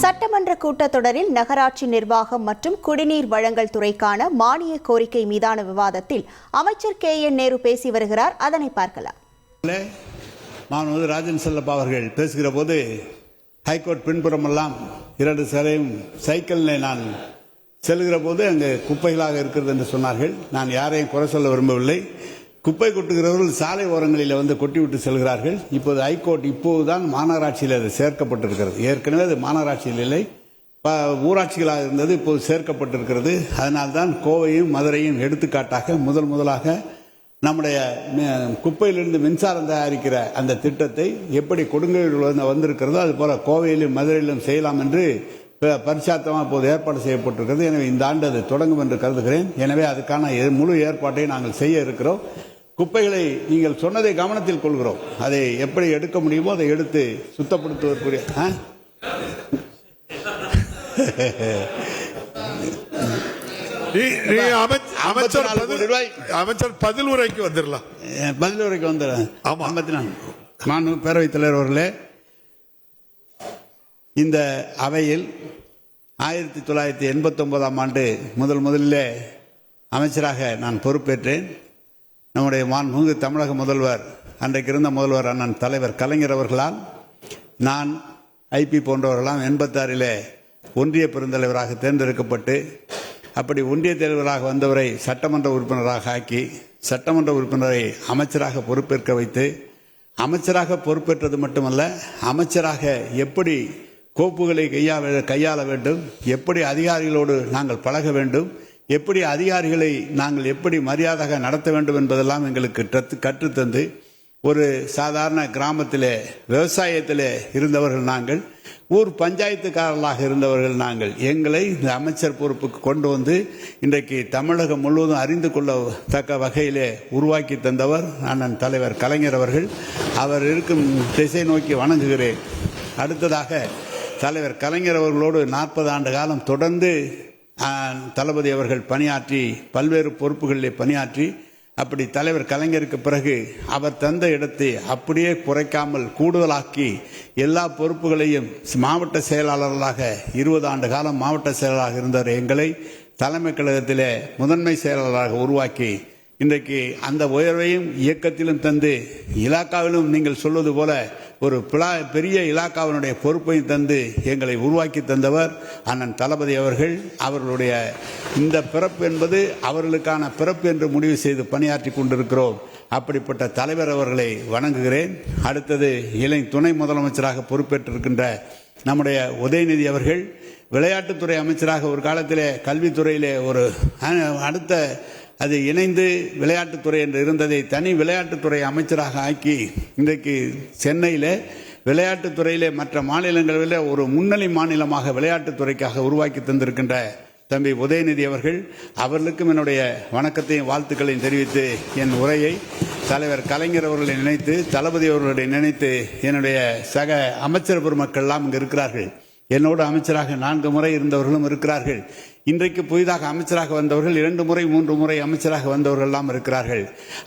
சட்டமன்ற கூட்டத்தொடரில் நகராட்சி நிர்வாகம் மற்றும் குடிநீர் வழங்கல் துறைக்கான மானிய கோரிக்கை மீதான விவாதத்தில் அமைச்சர் KN நேரு பேசி வருகிறார். அதனை பார்க்கலாம். மாண்புமிகு ராஜன் செல்லப்பா அவர்கள் பேசுகிற போது ஹைகோர்ட் பின்புறமெல்லாம் 2 சரையும் சைக்கிளில் நான் செல்கிற போது அங்கு குப்பைகளாக இருக்கிறது என்று சொன்னார்கள். நான் யாரையும் குறை சொல்ல விரும்பவில்லை. குப்பை கொட்டுகிறவர்கள் சாலை ஓரங்களில் வந்து கொட்டிவிட்டு செல்கிறார்கள். இப்போது ஹைகோர்ட் இப்போதுதான் மாநகராட்சியில் அது சேர்க்கப்பட்டிருக்கிறது. ஏற்கனவே அது மாநகராட்சியில் இல்லை, ஊராட்சிகளாக இருந்தது, இப்போது சேர்க்கப்பட்டிருக்கிறது. அதனால்தான் கோவையும் மதுரையும் எடுத்துக்காட்டாக முதலாக நம்முடைய குப்பையிலிருந்து மின்சாரம் தயாரிக்கிற அந்த திட்டத்தை எப்படி கொடுங்கையூரில் வந்திருக்கிறதோ அதுபோல கோவையிலும் மதுரையிலும் செய்யலாம் என்று பரிசாத்தமாக இப்போது ஏற்பாடு செய்யப்பட்டிருக்கிறது. எனவே இந்த ஆண்டு அது தொடங்கும் என்று கருதுகிறேன். எனவே அதுக்கான முழு ஏற்பாட்டை நாங்கள் செய்ய இருக்கிறோம். குப்பைகளை நீங்கள் சொன்னதை கவனத்தில் கொள்கிறோம். அதை எப்படி எடுக்க முடியுமோ அதை எடுத்து சுத்தப்படுத்துவதற்குரிய அமைச்சர் பதில் உரைக்கு வந்துடலாம். பதில் உரைக்கு வந்துடலாம். பேரவைத் தலைவர் அவர்களே, இந்த அவையில் 1989ஆம் ஆண்டு முதலில் அமைச்சராக நான் பொறுப்பேற்றேன். நம்முடைய மாண்புமிகு தமிழக முதல்வர், அன்றைக்கு இருந்த முதல்வர் அண்ணன் தலைவர் கலைஞர் அவர்களால் நான் ஐபி போன்றவர்களாம் 86 ஒன்றிய பெருந்தலைவராக தேர்ந்தெடுக்கப்பட்டு, அப்படி ஒன்றிய தலைவராக வந்தவரை சட்டமன்ற உறுப்பினராக ஆக்கி, சட்டமன்ற உறுப்பினரை அமைச்சராக பொறுப்பேற்க வைத்து, அமைச்சராக பொறுப்பேற்றது மட்டுமல்ல, அமைச்சராக எப்படி கோப்புகளை கையாள வேண்டும், எப்படி அதிகாரிகளோடு நாங்கள் பழக வேண்டும், எப்படி அதிகாரிகளை நாங்கள் எப்படி மரியாதையாக நடத்த வேண்டும் என்பதெல்லாம் எங்களுக்கு கற்றுத்தந்து, ஒரு சாதாரண கிராமத்திலே விவசாயத்திலே இருந்தவர்கள் நாங்கள், ஊர் பஞ்சாயத்துக்காரர்களாக இருந்தவர்கள் நாங்கள். எங்களை இந்த அமைச்சர் பொறுப்புக்கு கொண்டு வந்து இன்றைக்கு தமிழகம் முழுவதும் அறிந்து கொள்ளத்தக்க வகையிலே உருவாக்கி தந்தவர் அண்ணன் தலைவர் கலைஞர் அவர்கள். அவர் இருக்கும் திசை நோக்கி வணங்குகிறேன். அடுத்ததாக தலைவர் கலைஞர் அவர்களோடு 40 ஆண்டு காலம் தொடர்ந்து தளபதி அவர்கள் பணியாற்றி, பல்வேறு பொறுப்புகளிலே பணியாற்றி, அப்படி தலைவர் கலைஞருக்கு பிறகு அவர் தந்த இடத்தை அப்படியே குறைக்காமல் கூடுதலாக்கி எல்லா பொறுப்புகளையும் மாவட்ட செயலாளர்களாக 20 ஆண்டு காலம் மாவட்ட செயலாளராக இருந்தவர் எங்களை தலைமை கழகத்திலே முதன்மை செயலாளராக உருவாக்கி, இன்றைக்கு அந்த உயர்வையும் இயக்கத்திலும் தந்து, இலாக்காவிலும் நீங்கள் சொல்வது போல ஒரு பெரிய இலாக்காவினுடைய பொறுப்பையும் தந்து எங்களை உருவாக்கி தந்தவர் அண்ணன் தளபதி அவர்கள். அவர்களுடைய இந்த பிறப்பு என்பது அவர்களுக்கான பிறப்பு என்று முடிவு செய்து பணியாற்றி கொண்டிருக்கிறோம். அப்படிப்பட்ட தலைவர் அவர்களை வணங்குகிறேன். அடுத்தது துணை முதலமைச்சராக பொறுப்பேற்றிருக்கின்ற நம்முடைய உதயநிதி அவர்கள் விளையாட்டுத்துறை அமைச்சராக ஒரு காலத்திலே கல்வித்துறையிலே ஒரு அடுத்த அது இணைந்து விளையாட்டுத்துறை என்று இருந்ததை தனி விளையாட்டுத்துறை அமைச்சராக ஆக்கி, இன்றைக்கு சென்னையில் விளையாட்டுத்துறையிலே மற்ற மாநிலங்களில் ஒரு முன்னணி மாநிலமாக விளையாட்டுத்துறைக்காக உருவாக்கி தந்திருக்கின்ற தம்பி உதயநிதி அவர்கள், அவர்களுக்கும் என்னுடைய வணக்கத்தையும் வாழ்த்துக்களையும் தெரிவித்து என் உரையை தலைவர் கலைஞர் அவர்களை நினைத்து, தளபதி அவர்களை நினைத்து, என்னுடைய சக அமைச்சர் பெருமக்கள்லாம் இங்கு இருக்கிறார்கள். என்னோடு அமைச்சராக 4 முறை இருந்தவர்களும் இருக்கிறார்கள். இன்றைக்கு புதிதாக அமைச்சராக வந்தவர்கள் 2 முறை 3 முறை அமைச்சராக வந்தவர்கள் எல்லாம் இருக்கிறார்கள்.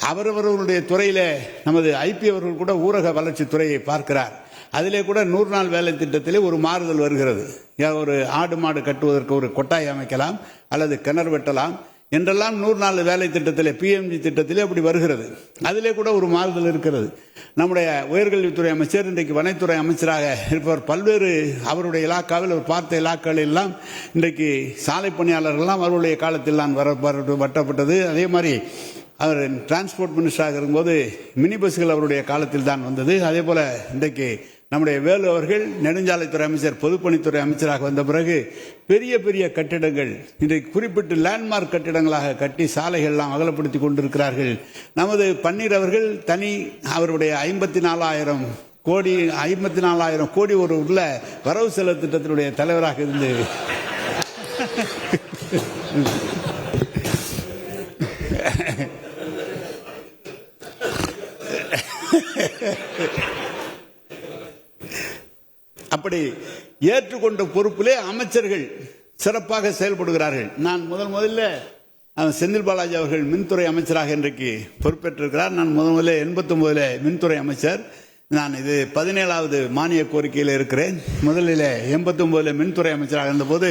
அவரவர்களுடைய துறையில நமது ஐபி அவர்கள் கூட ஊரக வளர்ச்சி துறையை பார்க்கிறார். அதிலே கூட 100 நாள் வேலை திட்டத்திலே ஒரு மாறுதல் வருகிறது. ஒரு ஆடு மாடு கட்டுவதற்கு ஒரு கொட்டாய் அமைக்கலாம் அல்லது கிணறு வெட்டலாம் என்றெல்லாம் 100 நாள் வேலை திட்டத்திலே PMG திட்டத்திலே அப்படி வருகிறது. அதிலே கூட ஒரு மாறுதல் இருக்கிறது. நம்முடைய உயர்கல்வித்துறை அமைச்சர் இன்றைக்கு வனத்துறை அமைச்சராக இருப்பவர் பல்வேறு அவருடைய இலாக்காவில் அவர் பார்த்த இலாக்காவில் எல்லாம் இன்றைக்கு சாலை பணியாளர்கள்லாம் அவருடைய காலத்தில் தான் வட்டப்பட்டது. அதே மாதிரி அவர் டிரான்ஸ்போர்ட் மினிஸ்டராக இருக்கும்போது மினி பஸ்கள் அவருடைய காலத்தில் தான் வந்தது. அதே போல இன்றைக்கு நம்முடைய வேலு அவர்கள் நெடுஞ்சாலைத்துறை அமைச்சர், பொதுப்பணித்துறை அமைச்சராக வந்த பிறகு பெரிய பெரிய கட்டிடங்கள் இன்றைக்கு குறிப்பிட்டு லேண்ட்மார்க் கட்டிடங்களாக கட்டி சாலைகள்லாம் அகலப்படுத்தி கொண்டிருக்கிறார்கள். நமது பன்னீர் அவர்கள் தனி அவருடைய 54,000 கோடி ஒரு உள்ள வரவு செலவு திட்டத்தினுடைய தலைவராக இருந்து அப்படி ஏற்றுக்கொண்ட பொறுப்பிலே அமைச்சர்கள் சிறப்பாக செயல்படுகிறார்கள். நான் முதல்ல செந்தில் பாலாஜி அவர்கள் மின்துறை அமைச்சராக இன்றைக்கு பொறுப்பேற்றிருக்கிறார். நான் முதல்ல 89 மின்துறை அமைச்சர். நான் இது 17வது மானிய கோரிக்கையில் இருக்கிறேன். முதலில் 89 மின்துறை அமைச்சராக இருந்தபோது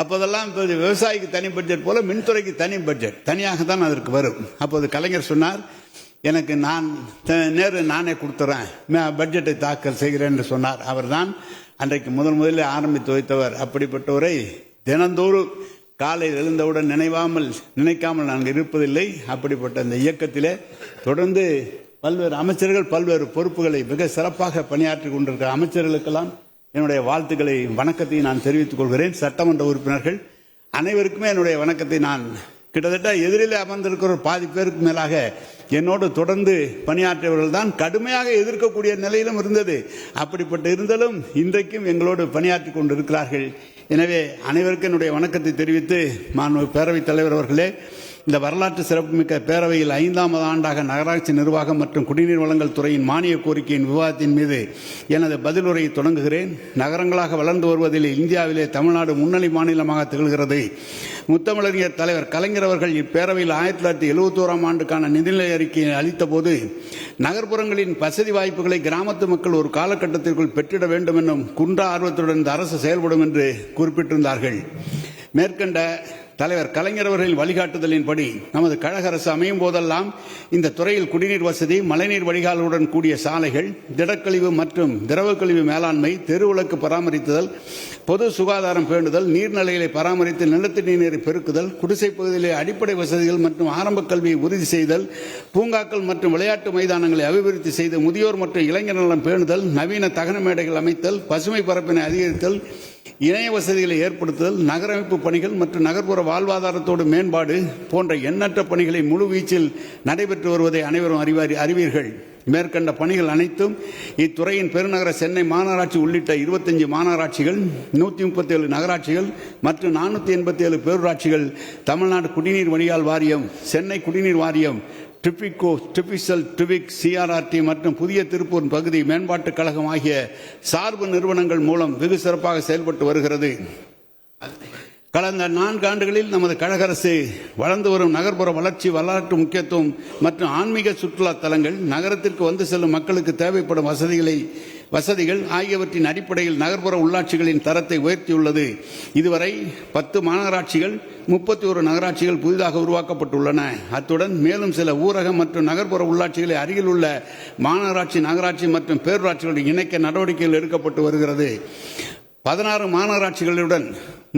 அப்போதெல்லாம் விவசாயிக்கு தனி பட்ஜெட் போல மின்துறைக்கு தனி பட்ஜெட் தனியாக தான் அதற்கு வரும். அப்போது கலைஞர் சொன்னார், எனக்கு நானே கொடுத்துறேன், பட்ஜெட்டை தாக்கல் செய்கிறேன் என்று சொன்னார். அவர் தான் அன்றைக்கு முதலில் ஆரம்பித்து வைத்தவர். அப்படிப்பட்டவரை தினந்தோறும் காலையில் எழுந்தவுடன் நினைக்காமல் நாங்கள் இருப்பதில்லை. அப்படிப்பட்ட இந்த இயக்கத்திலே தொடர்ந்து பல்வேறு அமைச்சர்கள் பல்வேறு பொறுப்புகளை மிக சிறப்பாக பணியாற்றி கொண்டிருக்கிற அமைச்சர்களுக்கெல்லாம் என்னுடைய வாழ்த்துக்களை வணக்கத்தை நான் தெரிவித்துக் கொள்கிறேன். சட்டமன்ற உறுப்பினர்கள் அனைவருக்குமே என்னுடைய வணக்கத்தை நான் கிட்டத்தட்ட எதிரிலே அமர்ந்திருக்கிற பாதி பேருக்கு மேலாக என்னோடு தொடர்ந்து பணியாற்றியவர்கள் தான் கடுமையாக எதிர்க்கக்கூடிய நிலையிலும் இருந்தது. அப்படிப்பட்ட இருந்தாலும் இன்றைக்கும் எங்களோடு பணியாற்றி கொண்டிருக்கிறார்கள். எனவே அனைவருக்கும் என்னுடைய வணக்கத்தை தெரிவித்து பேரவைத் தலைவர் அவர்களே, இந்த வரலாற்று சிறப்புமிக்க பேரவையில் 5வது ஆண்டாக நகராட்சி நிர்வாகம் மற்றும் குடிநீர் வழங்கல் துறையின் மானிய கோரிக்கையின் விவாதத்தின் மீது எனது பதிலுரையை தொடங்குகிறேன். நகரங்களாக வளர்ந்து வருவதில் இந்தியாவிலே தமிழ்நாடு முன்னணி மாநிலமாக திகழ்கிறது. முத்தமிழறிஞர் தலைவர் கலைஞர் அவர்கள் இப்பேரவையில் 1971ஆம் ஆண்டுக்கான நிதிநிலை அறிக்கையை அளித்த போது நகர்ப்புறங்களின் வசதி வாய்ப்புகளை கிராமத்து மக்கள் ஒரு காலகட்டத்திற்குள் பெற்றிட வேண்டும் என்னும் குன்றா ஆர்வத்துடன் இந்த அரசு செயல்படும் என்று குறிப்பிட்டிருந்தார்கள். மேற்கண்ட தலைவர் கலைஞர் அவர்களின் வழிகாட்டுதலின்படி நமது கழக அரசு அமையும் போதெல்லாம் இந்த துறையில் குடிநீர் வசதி, மழைநீர் வடிகாலுடன் கூடிய சாலைகள், திடக்கழிவு மற்றும் திரவ கழிவு மேலாண்மை, தெருவிளக்கு பராமரித்தல், பொது சுகாதாரம் பேணுதல், நீர்நிலைகளை பராமரித்து நிலத்தடி நீரை பெருக்குதல், குடிசை பகுதியிலே அடிப்படை வசதிகள் மற்றும் ஆரம்ப கல்வியை உறுதி செய்தல், பூங்காக்கள் மற்றும் விளையாட்டு மைதானங்களை அபிவிருத்தி செய்து முதியோர் மற்றும் இளைஞர் நலம் பேணுதல், நவீன தகன மேடைகள் அமைத்தல், பசுமை பரப்பினை அதிகரித்தல், இணைய வசதிகளை ஏற்படுத்துதல், நகரமைப்பு பணிகள் மற்றும் நகர்ப்புற வாழ்வாதாரத்தோடு மேம்பாடு போன்ற எண்ணற்ற பணிகளை முழு வீச்சில் நடைபெற்று வருவதை அனைவரும் அறிவீர்கள். மேற்கண்ட பணிகள் அனைத்தும் இத்துறையின் பெருநகர சென்னை மாநகராட்சி உள்ளிட்ட 25 மாநகராட்சிகள், 137 நகராட்சிகள் மற்றும் 487 பேரூராட்சிகள், தமிழ்நாடு குடிநீர் வடிகால் வாரியம், சென்னை குடிநீர் வாரியம், டிபிகோ, டிபிசல், டிபிக், சிஆர்ஆர்டி மற்றும் புதிய திருப்பூர் பகுதி மேம்பாட்டுக் கழகம் ஆகிய சார்பு நிறுவனங்கள் மூலம் வெகு சிறப்பாக செயல்பட்டு வருகிறது. கடந்த 4 ஆண்டுகளில் நமது கழக அரசு வளர்ந்து வரும் நகர்ப்புற வளர்ச்சி, வரலாற்று முக்கியத்துவம் மற்றும் ஆன்மீக சுற்றுலா தலங்கள், நகரத்திற்கு வந்து செல்லும் மக்களுக்கு தேவைப்படும் வசதிகள் ஆகியவற்றின் அடிப்படையில் நகர்ப்புற உள்ளாட்சிகளின் தரத்தை உயர்த்தியுள்ளது. இதுவரை 10 மாநகராட்சிகள், 31 நகராட்சிகள் புதிதாக உருவாக்கப்பட்டுள்ளன. அத்துடன் மேலும் சில ஊரக மற்றும் நகர்ப்புற உள்ளாட்சிகளை அருகில் உள்ள மாநகராட்சி, நகராட்சி மற்றும் பேரூராட்சிகளுடன் இணைக்க நடவடிக்கைகள் எடுக்கப்பட்டு வருகிறது. 16 மாநகராட்சிகளுடன்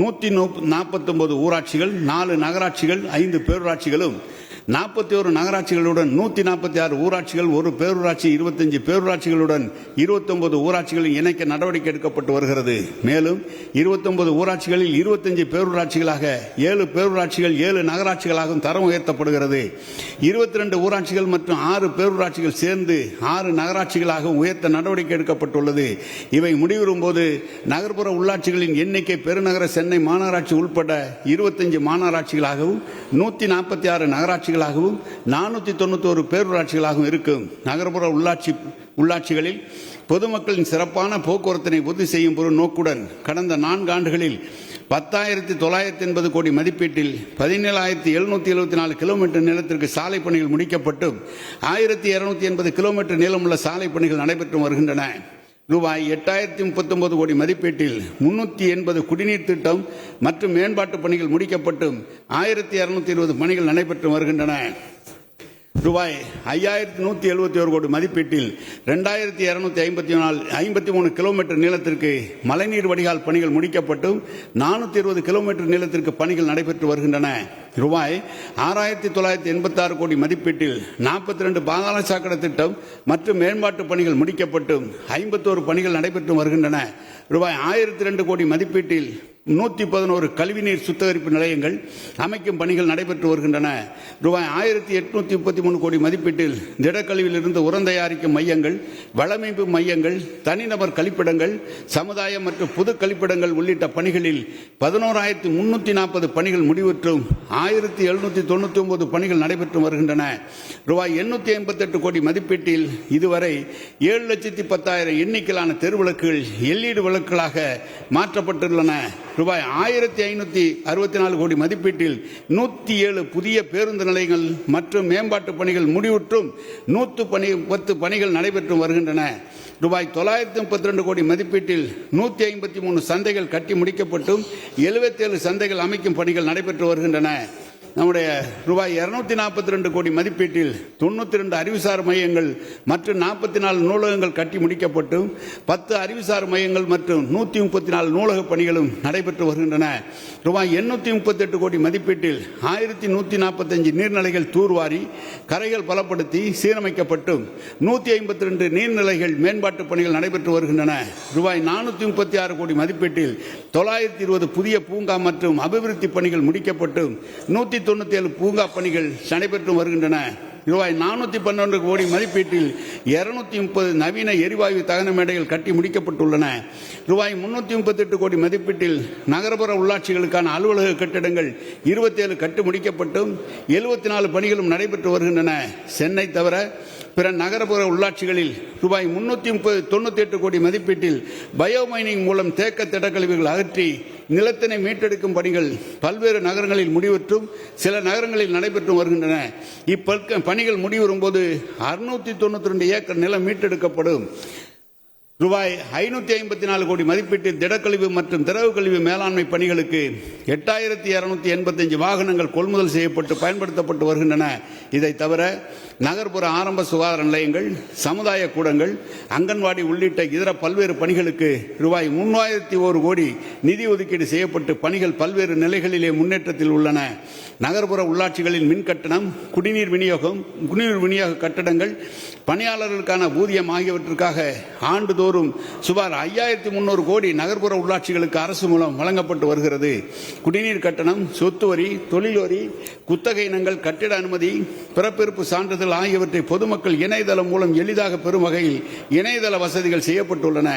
149 ஊராட்சிகள், 4 நகராட்சிகள், 5 பேரூராட்சிகளும், 41 நகராட்சிகளுடன் 146 ஊராட்சிகள், 1 பேரூராட்சி, 25 பேரூராட்சிகளுடன் 29 ஊராட்சிகளில் இணைக்க நடவடிக்கை எடுக்கப்பட்டு வருகிறது. மேலும் 29 ஊராட்சிகளில் 25 பேரூராட்சிகளாக, 7 பேரூராட்சிகள், 7 நகராட்சிகளாகவும் தரம் உயர்த்தப்படுகிறது. 22 ஊராட்சிகள் மற்றும் 6 பேரூராட்சிகள் சேர்ந்து 6 நகராட்சிகளாகவும் உயர்த்த நடவடிக்கை எடுக்கப்பட்டுள்ளது. இவை முடிவரும் போது நகர்ப்புற உள்ளாட்சிகளின் எண்ணிக்கை பெருநகர சென்னை மாநகராட்சி உட்பட 25 மாநகராட்சிகளாகவும், 146 நகராட்சிகளாகவும், 491 பேரூராட்சிகளாகவும் இருக்கும். நகர்ப்புற உள்ளாட்சிகளில் பொதுமக்களின் சிறப்பான போக்குவரத்தினை உறுதி செய்யும் ஒரு நோக்குடன் கடந்த 4 ஆண்டுகளில் 10,980 கோடி மதிப்பீட்டில் 17,774 கிலோமீட்டர் நீளத்திற்கு சாலை பணிகள் முடிக்கப்பட்டு 1,280 கிலோமீட்டர் நீளமுள்ள சாலை பணிகள் நடைபெற்று வருகின்றன. ரூபாய் 8,039 கோடி மதிப்பீட்டில் 380 குடிநீர் திட்டம் மற்றும் மேம்பாட்டு பணிகள் முடிக்கப்பட்டு 1,220 பணிகள் நடைபெற்று வருகின்றன. ரூபாய் 5,171 கோடி மதிப்பீட்டில் 2,253 கிலோமீட்டர் நீளத்திற்கு மழைநீர் வடிகால் பணிகள் முடிக்கப்பட்டு 420 கிலோமீட்டர் நீளத்திற்கு பணிகள் நடைபெற்று வருகின்றன. ரூபாய் 6,986 கோடி மதிப்பீட்டில் 42 பாதாள சாக்கடை திட்டம் மற்றும் மேம்பாட்டு பணிகள் முடிக்கப்பட்டு 51 பணிகள் நடைபெற்று வருகின்றன. ரூபாய் 1,002 கோடி மதிப்பீட்டில் 111 கழிவுநீர் சுத்திகரிப்பு நிலையங்கள் அமைக்கும் பணிகள் நடைபெற்று வருகின்றன. ரூபாய் 1,833 கோடி மதிப்பீட்டில் திடக்கழிவில் இருந்து உரம் தயாரிக்கும் மையங்கள், வளமைப்பு மையங்கள், தனிநபர் கழிப்பிடங்கள், சமுதாய மற்றும் பொது கழிப்பிடங்கள் உள்ளிட்ட பணிகளில் 11,340 பணிகள் முடிவுற்றும் 1,799 பணிகள் நடைபெற்று வருகின்றன. ரூபாய் 858 கோடி மதிப்பீட்டில் இதுவரை 7,10,000 எண்ணிக்கையிலான தெருவிளக்குகள் LED விளக்குகளாக மாற்றப்பட்டுள்ளன. ரூபாய் 1564 கோடி மதிப்பீட்டில் 107 புதிய பேருந்து நிலையங்கள் மற்றும் மேம்பாட்டு பணிகள் முடிவுற்றும் 110 பணிகள் நடைபெற்று வருகின்றன. ரூபாய் 932 கோடி மதிப்பீட்டில் 153 சந்தைகள் கட்டி முடிக்கப்பட்டும் 77 சந்தைகள் அமைக்கும் பணிகள் நடைபெற்று வருகின்றன. நம்முடைய ரூபாய் 242 கோடி மதிப்பீட்டில் 92 அறிவுசார் மையங்கள் மற்றும் 44 நூலகங்கள் கட்டி முடிக்கப்பட்டும் 10 அறிவுசார் மையங்கள் மற்றும் 134 நூலக பணிகளும் நடைபெற்று வருகின்றன. ரூபாய் 838 கோடி மதிப்பீட்டில் 1145 நீர்நிலைகள் தூர்வாரி கரைகள் பலப்படுத்தி சீரமைக்கப்பட்டும் 152 நீர்நிலைகள் மேம்பாட்டு பணிகள் நடைபெற்று வருகின்றன. ரூபாய் 436 கோடி மதிப்பீட்டில் 920 புதிய பூங்கா மற்றும் அபிவிருத்தி பணிகள் முடிக்கப்பட்டும் 197 பூங்கா பணிகள் நடைபெற்று வருகின்றன. ரூபாய் 412 கோடி மதிப்பீட்டில் 230 நவீன எரிவாயு தகன மேடைகள் கட்டி முடிக்கப்பட்டுள்ளன. ரூபாய் 338 கோடி மதிப்பீட்டில் நகர்ப்புற உள்ளாட்சிகளுக்கான அலுவலக கட்டிடங்கள் 27 கட்டி முடிக்கப்பட்டும் 74 பணிகளும் நடைபெற்று வருகின்றன. சென்னை தவிர பிற நகர்ப்புற உள்ளாட்சிகளில் ரூபாய் 398 கோடி மதிப்பீட்டில் பயோமைனிங் மூலம் தேக்க திடக்கழிவுகள் அகற்றி நிலத்தினை மீட்டெடுக்கும் பணிகள் பல்வேறு நகரங்களில் முடிவுற்றும் சில நகரங்களில் நடைபெற்று வருகின்றன. இப்பணிகள் முடிவரும் போது 692 ஏக்கர் நிலம் மீட்டெடுக்கப்படும். ரூபாய் 554 கோடி மதிப்பீட்டில் திடக்கழிவு மற்றும் திரவ கழிவு மேலாண்மை பணிகளுக்கு 8285 வாகனங்கள் கொள்முதல் செய்யப்பட்டு பயன்படுத்தப்பட்டு வருகின்றன. இதை தவிர நகர்ப்புற ஆரம்ப சுகாதார நிலையங்கள், சமுதாய கூடங்கள், அங்கன்வாடி உள்ளிட்ட இதர பல்வேறு பணிகளுக்கு ரூபாய் 3001 கோடி நிதி ஒதுக்கீடு செய்யப்பட்டு பணிகள் பல்வேறு நிலைகளிலே முன்னேற்றத்தில் உள்ளன. நகர்ப்புற உள்ளாட்சிகளின் மின் கட்டணம், குடிநீர் விநியோக கட்டடங்கள், பணியாளர்களுக்கான ஊதியம் ஆகியவற்றுக்காக ஆண்டுதோறும் சுமார் 5300 கோடி நகர்ப்புற உள்ளாட்சிகளுக்கு அரசு மூலம் வழங்கப்பட்டு வருகிறது. குடிநீர் கட்டணம், சொத்து வரி, தொழில் வரி, குத்தகை இனங்கள், கட்டிட அனுமதி, பிறப்பிறப்பு சான்றிதழ் ஆகியவற்றை பொதுமக்கள் இணையதளம் மூலம் எளிதாக பெறும் வகையில் இணையதள வசதிகள் செய்யப்பட்டுள்ளன.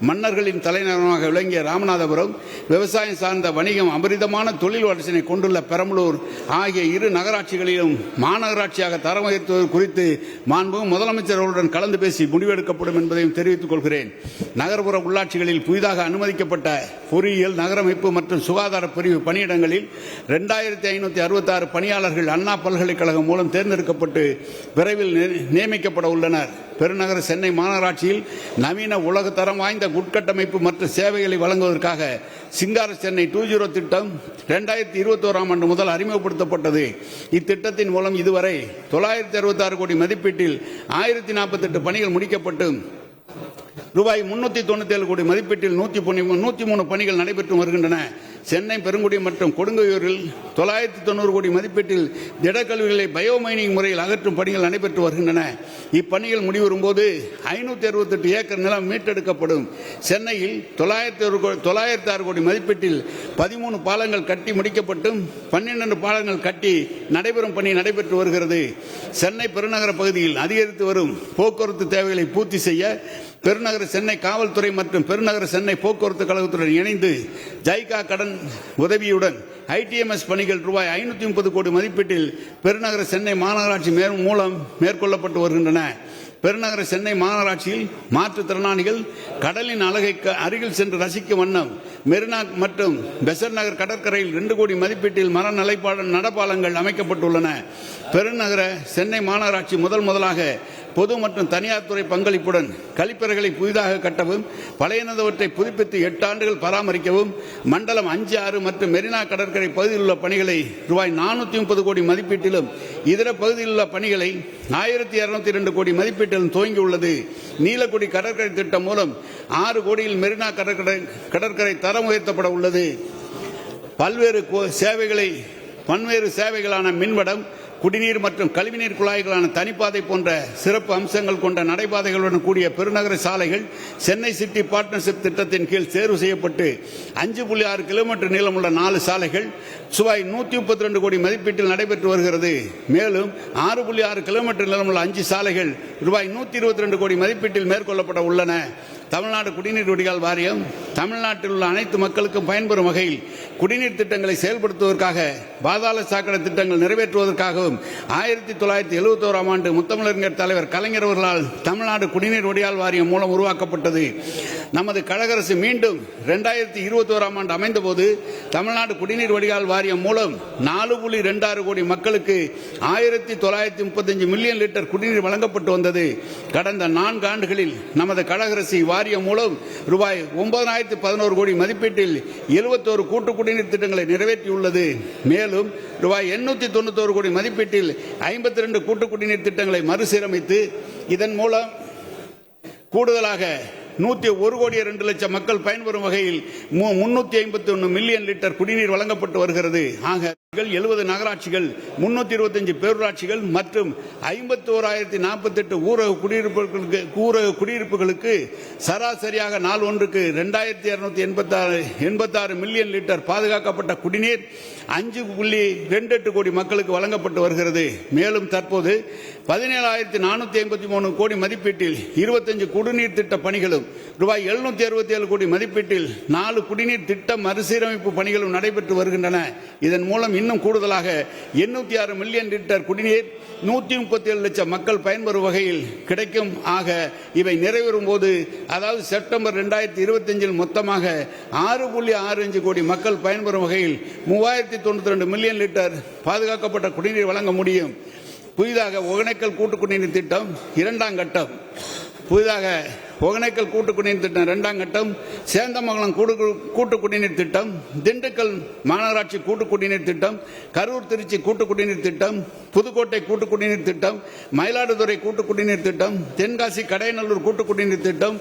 மன்னர்களின் தலைநகரமாக விளங்கிய ராமநாதபுரம், விவசாயம் சார்ந்த வணிகம், அபரிதமான தொழில் வளர்ச்சியை கொண்டுள்ள பெரம்பலூர் ஆகிய இரு நகராட்சிகளிலும் மாநகராட்சியாக தரம் உயர்த்துவது குறித்து மாண்புமிகு முதலமைச்சர் அவர்களுடன் கலந்து பேசி முடிவெடுக்கப்படும் என்பதையும் தெரிவித்துக் கொள்கிறேன். நகர்ப்புற உள்ளாட்சிகளில் புதிதாக அனுமதிக்கப்பட்ட பொறியியல், நகரமைப்பு மற்றும் சுகாதார பிரிவு பணியிடங்களில் 2566 பணியாளர்கள் அண்ணா பல்கலைக்கழகம் மூலம் தேர்ந்தெடுக்கப்பட்டு விரைவில் நியமிக்கப்பட உள்ளனர். பெருநகர சென்னை மாநகராட்சியில் நவீன உலகத்தரம் வாய்ந்த உட்கட்டமைப்பு மற்றும் சேவைகளை வழங்குவதற்காக சிங்கார சென்னை 2.0 திட்டம் 2021ஆம் ஆண்டு முதல் அறிமுகப்படுத்தப்பட்டது. இத்திட்டத்தின் மூலம் இதுவரை 966 கோடி மதிப்பீட்டில் 1048 பணிகள் முடிக்கப்பட்டு ரூபாய் 397 கோடி மதிப்பீட்டில் 103 பணிகள் நடைபெற்று வருகின்றன. சென்னை பெருங்குடி மற்றும் கொடுங்கையூரில் 990 கோடி மதிப்பீட்டில் திடக்கழிவுகளை பயோமைனிங் முறையில் அகற்றும் பணிகள் நடைபெற்று வருகின்றன. இப்பணிகள் முடிவரும் போது 568 ஏக்கர் நிலம் மீட்டெடுக்கப்படும். சென்னையில் 906 கோடி மதிப்பீட்டில் 13 பாலங்கள் கட்டி முடிக்கப்பட்டும் 12 பாலங்கள் கட்டி நடைபெறும் பணி நடைபெற்று வருகிறது. சென்னை பெருநகர பகுதியில் அதிகரித்து வரும் போக்குவரத்து தேவைகளை பூர்த்தி செய்ய பெருநகர சென்னை காவல்துறை மற்றும் பெருநகர சென்னை போக்குவரத்து கழகத்துடன் இணைந்து ஜைகா கடன் உதவியுடன் ஐடிஎம்எஸ் பணிகள் ரூபாய் 530 கோடி மதிப்பீட்டில் பெருநகர சென்னை மாநகராட்சி மூலம் மேற்கொள்ளப்பட்டு வருகின்றன. பெருநகர சென்னை மாநகராட்சியில் மாற்றுத்திறனாளிகள் கடலின் அழகை அருகில் சென்று ரசிக்கும் வண்ணம் மெரினா மற்றும் பெசன்ட் நகர் கடற்கரையில் 2 கோடி மதிப்பீட்டில் மர நடப்பாலங்கள் அமைக்கப்பட்டுள்ளன. பெருநகர சென்னை மாநகராட்சி முதலாக பொது மற்றும் தனியார் துறை பங்களிப்புடன் கழிப்பறைகளை புதிதாக கட்டவும், பழையனவற்றை புதுப்பித்து 8 ஆண்டுகள் பராமரிக்கவும், மண்டலம் 5, 6 மற்றும் மெரினா கடற்கரை பகுதியில் உள்ள பணிகளை ரூபாய் 430 கோடி மதிப்பீட்டிலும், இதர பகுதியில் உள்ள பணிகளை 1202 கோடி மதிப்பீட்டிலும் துவங்கியுள்ளது. நீலக்குடி கடற்கரை திட்டம் மூலம் 6 கோடியில் மெரினா கடற்கரை தரம் உயர்த்தப்பட உள்ளது. பல்வேறு சேவைகளான மின்வடம், குடிநீர் மற்றும் கழிவுநீர் குழாய்களான தனிப்பாதை போன்ற சிறப்பு அம்சங்கள் கொண்ட நடைபாதைகளுடன் கூடிய பெருநகர சாலைகள் சென்னை சிட்டி பார்ட்னர்ஷிப் திட்டத்தின் கீழ் தேர்வு செய்யப்பட்டு 5.6 கிலோமீட்டர் நீளமுள்ள 4 சாலைகள் ரூபாய் 132 கோடி மதிப்பீட்டில் நடைபெற்று வருகிறது. மேலும் 6.6 கிலோமீட்டர் நீளமுள்ள 5 சாலைகள் ரூபாய் 122 கோடி மதிப்பீட்டில் மேற்கொள்ளப்பட உள்ளன. தமிழ்நாடு குடிநீர் வடிகால் வாரியம் தமிழ்நாட்டில் உள்ள அனைத்து மக்களுக்கும் பயன்பெறும் வகையில் குடிநீர் திட்டங்களை செயல்படுத்துவதற்காக பாதாள சாக்கடை திட்டங்கள் நிறைவேற்றுவதற்காகவும் 1971ஆம் ஆண்டு முத்தமிழறிஞர் தலைவர் கலைஞர் அவர்களால் தமிழ்நாடு குடிநீர் வடிகால் வாரியம் மூலம் உருவாக்கப்பட்டது. நமது கழக அரசு மீண்டும் 2021 ஆண்டு அமைந்தபோது தமிழ்நாடு குடிநீர் வடிகால் வாரியம் மூலம் 4.26 கோடி மக்களுக்கு 1935 மில்லியன் லிட்டர் குடிநீர் வழங்கப்பட்டு வந்தது. கடந்த 4 ஆண்டுகளில் நமது கழக அரசு வாரியம் மூலம் ரூபாய் 9,011 கோடி மதிப்பீட்டில் 71 கூட்டு குடிநீர் திட்டங்களை நிறைவேற்றியுள்ளது. மேலும் ரூபாய் 891 கோடி மதிப்பீட்டில் 52 கூட்டு குடிநீர் திட்டங்களை மறுசீரமைத்து இதன் மூலம் கூடுதலாக 101 கோடி 2 லட்சம் மக்கள் பயன்பெறும் வகையில் 351 மில்லியன் லிட்டர் குடிநீர் வழங்கப்பட்டு வருகிறது. ஆக 70 நகராட்சிகள், 325 பேரூராட்சிகள் மற்றும் 51,048 ஊரக குடியிருப்புகளுக்கு சராசரியாக நாள் ஒன்றுக்கு 2,286 மில்லியன் லிட்டர் பாதுகாக்கப்பட்ட குடிநீர் 5.28 கோடி மக்களுக்கு வழங்கப்பட்டு வருகிறது. மேலும் தற்போது 17,453 கோடி மதிப்பீட்டில் 25 குடிநீர் திட்ட பணிகளும் ரூபாய் 767 கோடி மதிப்பீட்டில் 4 குடிநீர் திட்ட மறுசீரமைப்பு பணிகளும் நடைபெற்று வருகின்றன. இதன் மூலம் இன்னும் கூடுதலாக 806 மில்லியன் லிட்டர் குடிநீர் 137 லட்சம் மக்கள் பயன்பெறும் வகையில் கிடைக்கும். ஆக இவை நிறைவேறும் போது, அதாவது செப்டம்பர் 2025 மொத்தமாக 6.65 கோடி மக்கள் பயன்பெறும் வகையில் 3,092 மில்லியன் லிட்டர் பாதுகாக்கப்பட்ட குடிநீர் வழங்க முடியும். புதிதாக ஒகேனக்கல் கூட்டு குடிநீர் திட்டம் 2ஆம் கட்டம், புதிதாக ஒகேனக்கல் கூட்டு குடிநீர் திட்டம் 2ஆம் கட்டம், சேந்தமங்கலம் கூட்டு குடிநீர் திட்டம், திண்டுக்கல் மாநகராட்சி கூட்டு குடிநீர் திட்டம், கரூர் திருச்சி கூட்டு குடிநீர் திட்டம், புதுக்கோட்டை கூட்டு குடிநீர் திட்டம், மயிலாடுதுறை கூட்டு குடிநீர் திட்டம், தென்காசி கடையநல்லூர் கூட்டு குடிநீர் திட்டம்,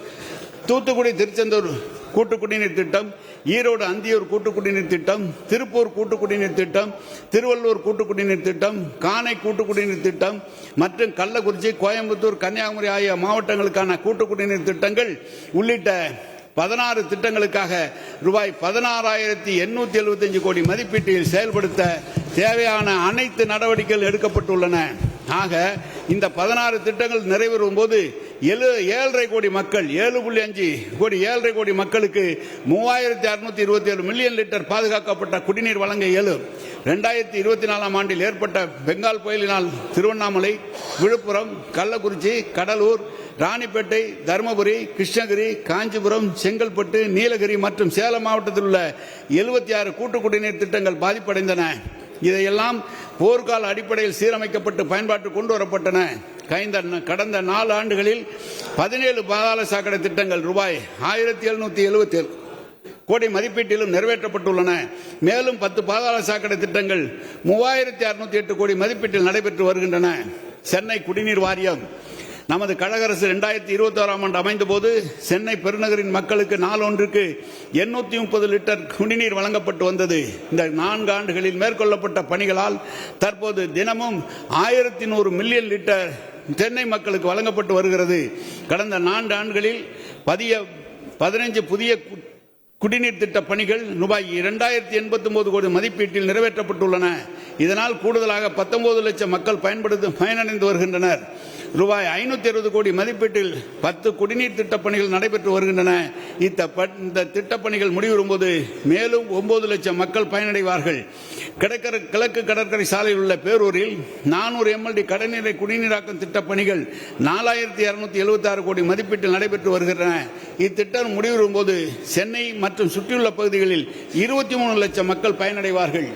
தூத்துக்குடி திருச்செந்தூர் கூட்டு குடிநீர் திட்டம், ஈரோடு அந்தியூர் கூட்டு குடிநீர் திட்டம், திருப்பூர் கூட்டு குடிநீர் திட்டம், திருவள்ளூர் கூட்டு குடிநீர் திட்டம், காணை கூட்டு குடிநீர் திட்டம் மற்றும் கள்ளக்குறிச்சி, கோயம்புத்தூர், கன்னியாகுமரி ஆகிய மாவட்டங்களுக்கான கூட்டு குடிநீர் திட்டங்கள் உள்ளிட்ட 16 திட்டங்களுக்காக ரூபாய் 16,875 கோடி மதிப்பீட்டில் செயல்படுத்த தேவையான அனைத்து நடவடிக்கைகள் எடுக்கப்பட்டுள்ளன. ஆக இந்த 16 திட்டங்கள் நிறைவேறும் போது 7.5 கோடி மக்கள் 7.5 கோடி 7.5 கோடி மக்களுக்கு 3,627 மில்லியன் லிட்டர் பாதுகாக்கப்பட்ட குடிநீர் வழங்க இயலும். 2024 ஆண்டில் ஏற்பட்ட பெங்கால் புயலினால் திருவண்ணாமலை, விழுப்புரம், கள்ளக்குறிச்சி, கடலூர், ராணிப்பேட்டை, தருமபுரி, கிருஷ்ணகிரி, காஞ்சிபுரம், செங்கல்பட்டு, நீலகிரி மற்றும் சேலம் மாவட்டத்தில் உள்ள 76 கூட்டு குடிநீர் திட்டங்கள் பாதிப்படைந்தன. இதையெல்லாம் போர்க்கால அடிப்படையில் சீரமைக்கப்பட்டு பயன்பாட்டுக்கு கொண்டு வரப்பட்டன. கடந்த 4 ஆண்டுகளில் 17 பாதாள சாக்கடை திட்டங்கள் ரூபாய் 1,777 கோடி மதிப்பீட்டிலும் நிறைவேற்றப்பட்டுள்ளன. மேலும் 10 பாதாள சாக்கடை திட்டங்கள் 3,608 கோடி மதிப்பீட்டில் நடைபெற்று வருகின்றன. சென்னை குடிநீர் வாரியம் நமது கழக அரசு 2021 ஆண்டு அமைந்தபோது சென்னை பெருநகரின் மக்களுக்கு நாள் ஒன்றுக்கு 830 லிட்டர் குடிநீர் வழங்கப்பட்டு வந்தது. இந்த 4 ஆண்டுகளில் மேற்கொள்ளப்பட்ட பணிகளால் தற்போது தினமும் 1,100 மில்லியன் லிட்டர் சென்னை மக்களுக்கு வழங்கப்பட்டு வருகிறது. கடந்த 4 ஆண்டுகளில் 15 புதிய குடிநீர் திட்ட பணிகள் ரூபாய் 2,089 கோடி மதிப்பீட்டில் நிறைவேற்றப்பட்டுள்ளன. இதனால் கூடுதலாக 19 லட்சம் மக்கள் பயனடைந்து வருகின்றனர். ரூபாய் 560 கோடி மதிப்பீட்டில் 10 குடிநீர் திட்ட பணிகள் நடைபெற்று வருகின்றன. இந்த திட்டப்பணிகள் முடிவரும்போது மேலும் 9 லட்சம் மக்கள் பயனடைவார்கள். கிழக்கு கடற்கரை சாலையில் உள்ள பேரூரில் 400 MLD கடைநீரை குடிநீராக்கும் திட்டப் பணிகள் 4,276 கோடி மதிப்பீட்டில் நடைபெற்று வருகின்றன. இத்திட்டம் முடிவரும்போது சென்னை மற்றும் சுற்றியுள்ள பகுதிகளில் 23 லட்சம் மக்கள் பயனடைவார்கள்.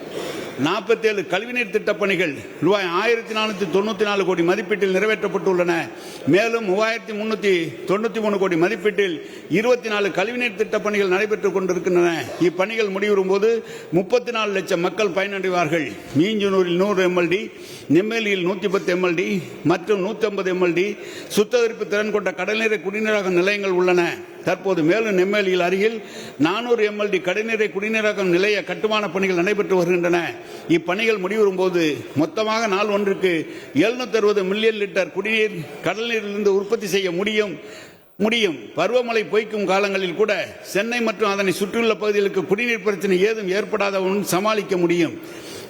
47 கழிவுநீர் திட்டப் பணிகள் ரூபாய் 1,494 கோடி மதிப்பீட்டில் நிறைவேற்றப்பட்டுள்ளன. மேலும் 3,393 கோடி மதிப்பீட்டில் 24 கழிவுநீர் திட்டப் பணிகள் நடைபெற்றுக் கொண்டிருக்கின்றன. இப்பணிகள் முடிவரும்போது 34 லட்சம் மக்கள் பயனடைவார்கள். மீஞ்சனூரில் 100 MLD, நெம்மேலியில் 110 MLD மற்றும் 150 MLD சுத்திகரிப்பு திறன் கொண்ட கடல்நீரை குடிநீராக்கும் நிலையங்கள் உள்ளன. தற்போது மேலும் நெம்மேலியில் அருகில் 400 MLD கடைநீரை குடிநீராக்கும் நிலைய கட்டுமான பணிகள் நடைபெற்று வருகின்றன. இப்பணிகள் முடிவரும்போது மொத்தமாக நாள் ஒன்றுக்கு 760 மில்லியன் லிட்டர் குடிநீர் கடல் நீரிலிருந்து உற்பத்தி செய்ய முடியும். பருவமழை பொய்க்கும் காலங்களில் கூட சென்னை மற்றும் அதனை சுற்றியுள்ள பகுதிகளுக்கு குடிநீர் பிரச்சனை ஏதும் ஏற்படாதவன் சமாளிக்க முடியும்.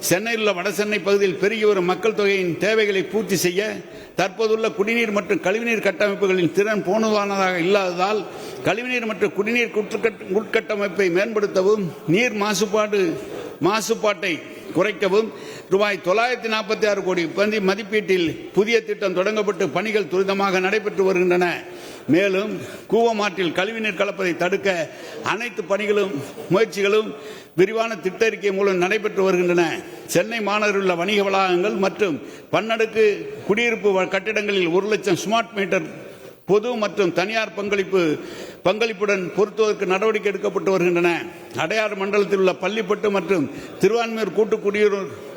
சென்னையில் உள்ள வடசென்னை பகுதியில் பெருகி வரும் மக்கள் தொகையின் தேவைகளை பூர்த்தி செய்ய தற்போதுள்ள குடிநீர் மற்றும் கழிவுநீர் கட்டமைப்புகளின் திறன் போதுமானதாக இல்லாததால் கழிவுநீர் மற்றும் குடிநீர் உட்கட்டமைப்பை மேம்படுத்தவும் நீர் மாசுபாட்டை குறைக்கவும் ரூபாய் 946 கோடி மதிப்பீட்டில் புதிய திட்டம் தொடங்கப்பட்டு பணிகள் துரிதமாக நடைபெற்று வருகின்றன. மேலும் கூவமாற்றில் கழிவுநீர் கலப்பதை தடுக்க அனைத்து பணிகளும் முயற்சிகளும் விரிவான திட்டறிக்கை மூலம் நடைபெற்று வருகின்றன. சென்னை மாநகரில் உள்ள வணிக வளாகங்கள் மற்றும் பன்னடுக்கு குடியிருப்பு கட்டிடங்களில் 1 லட்சம் ஸ்மார்ட் மீட்டர் பொது மற்றும் தனியார் பங்களிப்புடன் பொருத்துவதற்கு நடவடிக்கை எடுக்கப்பட்டு வருகின்றன. அடையாறு மண்டலத்தில் உள்ள பள்ளிப்பட்டு மற்றும் திருவான்மையூர் கூட்டு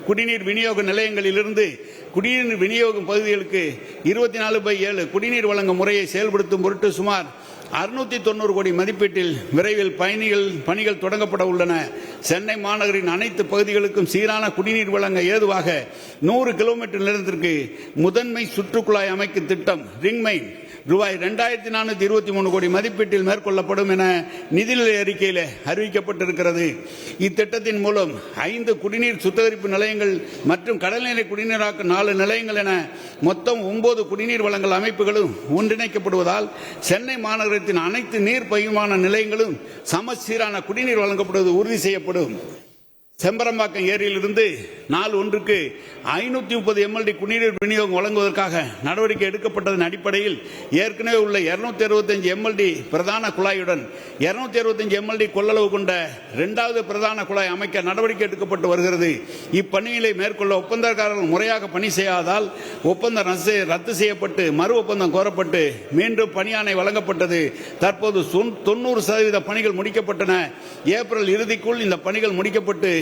குடிநீர் விநியோக நிலையங்களிலிருந்து குடிநீர் விநியோகம் பகுதிகளுக்கு 24/7 குடிநீர் வழங்கும் முறையை செயல்படுத்தும் பொருட்டு சுமார் 690 கோடி மதிப்பீட்டில் விரைவில் பணிகள் தொடங்கப்பட உள்ளன. சென்னை மாநகரின் அனைத்து பகுதிகளுக்கும் சீரான குடிநீர் வழங்க ஏதுவாக 100 கிலோமீட்டர் நீளத்திற்கு முதன்மை சுற்றுக்குழாய் அமைக்கும் திட்டம் ரிங்மைன் ரூபாய் 2423 கோடி மதிப்பீட்டில் மேற்கொள்ளப்படும் என நிதிநிலை அறிக்கையில் அறிவிக்கப்பட்டிருக்கிறது. இத்திட்டத்தின் மூலம் 5 குடிநீர் சுத்திகரிப்பு நிலையங்கள் மற்றும் கடல்நீரை குடிநீராக்க 4 நிலையங்கள் என மொத்தம் 9 குடிநீர் வழங்கல் அமைப்புகளும் ஒன்றிணைக்கப்படுவதால் சென்னை மாநகரத்தின் அனைத்து நீர் பகிர்மான நிலையங்களும் சமச்சீரான குடிநீர் வழங்கப்படுவது உறுதி செய்யப்படும். செம்பரம்பாக்கம் ஏரியிலிருந்து நாள் ஒன்றுக்கு 530 MLD குடிநீர் விநியோகம் வழங்குவதற்காக நடவடிக்கை எடுக்கப்பட்டதன் அடிப்படையில் ஏற்கனவே உள்ள 265 MLD பிரதான குழாயுடன் 265 MLD கொள்ளளவு கொண்ட 2வது பிரதான குழாய் அமைக்க நடவடிக்கை எடுக்கப்பட்டு வருகிறது. இப்பணிகளை மேற்கொள்ள ஒப்பந்தக்காரர்கள் முறையாக பணி செய்யாதால் ஒப்பந்தம் ரத்து செய்யப்பட்டு மறு ஒப்பந்தம் கோரப்பட்டு மீண்டும் பணியாணை வழங்கப்பட்டது. தற்போது 90% பணிகள் முடிக்கப்பட்டன. ஏப்ரல் இறுதிக்குள் இந்த பணிகள் முடிக்கப்பட்டு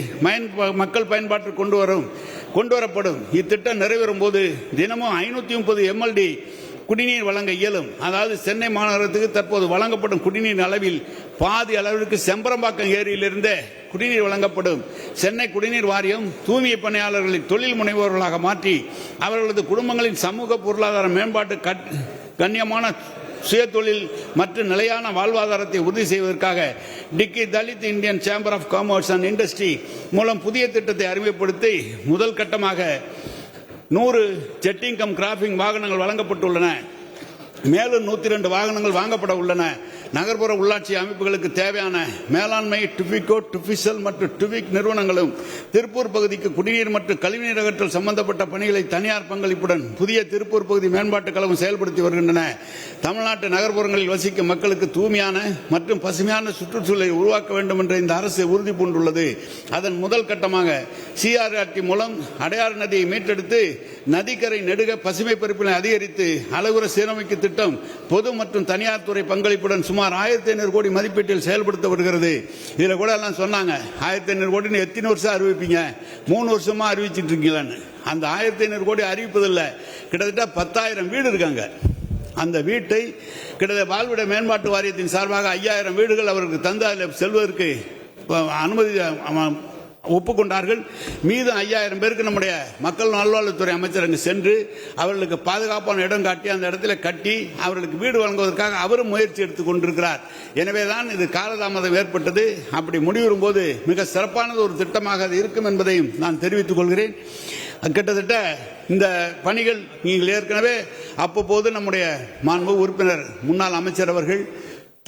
மக்கள் பயன்பாட்டில் கொண்டு வரப்படும். இத்திட்டம் நிறைவேறும் போது தினமும் 530 MLD குடிநீர் வழங்க இயலும். அதாவது சென்னை மாநகரத்துக்கு தற்போது வழங்கப்படும் குடிநீர் அளவில் பாதி அளவிற்கு செம்பரம்பாக்கம் ஏரியிலிருந்தே குடிநீர் வழங்கப்படும். சென்னை குடிநீர் வாரியம் தூய்மை பணியாளர்களை தொழில் முனைவோர்களாக மாற்றி அவர்களது குடும்பங்களின் சமூக பொருளாதார மேம்பாட்டு கண்ணியமான சுயதொழில் மற்றும் நிலையான வாழ்வாதாரத்தை உறுதி செய்வதற்காக DICCI Dalit Indian chamber of commerce and industry மூலம் புதிய திட்டத்தை அறிமுகப்படுத்தி முதல் கட்டமாக 100 ஜெட்டிங் கம் கிராஃபிங் வாகனங்கள் வழங்கப்பட்டுள்ளன. மேலும் 102 வாகனங்கள் வாங்கப்பட உள்ளன. நகர்ப்புற உள்ளாட்சி அமைப்புகளுக்கு தேவையான மேலாண்மை டிபிகோ டிபிசல் மற்றும் டிபிக் நிறுவனங்களும் திருப்பூர் பகுதிக்கு குடிநீர் மற்றும் கழிவுநீர் அகற்றல் சம்பந்தப்பட்ட பணிகளை தனியார் பங்களிப்புடன் புதிய திருப்பூர் பகுதி மேம்பாட்டுக் கழகம் செயல்படுத்தி வருகின்றன. தமிழ்நாட்டு நகர்ப்புறங்களில் வசிக்கும் மக்களுக்கு தூய்மையான மற்றும் பசுமையான சுற்றுச்சூழலை உருவாக்க வேண்டும் என்ற இந்த அரசு உறுதி பூண்டுள்ளது. அதன் முதல் கட்டமாக CRRT மூலம் அடையாறு நதியை மீட்டெடுத்து நதிக்கரை நெடுக பசுமை பரப்பினை அதிகரித்து அழகுற சீரமைக்கும் திட்டம் பொது மற்றும் தனியார் துறை பங்களிப்புடன் சுமார் 1500 கோடி மதிப்பீட்டில் செயல்படுத்தப்படுகிறது. இதுல கூட எல்லாம் சொன்னாங்க 1500 கோடி எத்தனை வருஷம் அறிவிப்பீங்க, 3 வருஷமா அறிவிச்சிட்டு இருக்கீங்களான்னு. அந்த 1500 கோடி அறிவிப்பதில்லை. கிட்டத்தட்ட 10,000 வீடு இருக்காங்க. அந்த வீட்டை கிட்டத்தட்ட வாழ்விட மேம்பாட்டு வாரியத்தின் சார்பாக 5000 வீடுகள் அவருக்கு தந்து அதில் செல்வதற்கு அனுமதி ஒப்புக்கொண்டார்கள். மீது 5000 பேருக்கு நம்முடைய மக்கள் நல்வாழ்வுத்துறை அமைச்சர் அங்கு சென்று அவர்களுக்கு பாதுகாப்பான இடம் காட்டி அந்த இடத்துல கட்டி அவர்களுக்கு வீடு வழங்குவதற்காக அவரும் முயற்சி எடுத்துக் கொண்டிருக்கிறார். எனவேதான் இது காலதாமதம் ஏற்பட்டது. அப்படி முடிவரும் போது மிக சிறப்பானது ஒரு திட்டமாக அது இருக்கும் என்பதையும் நான் தெரிவித்துக் கொள்கிறேன். கிட்டத்தட்ட இந்த பணிகள் நீங்கள் ஏற்கனவே அவ்வப்போது நம்முடைய மாண்பு உறுப்பினர் முன்னாள் அமைச்சர் அவர்கள்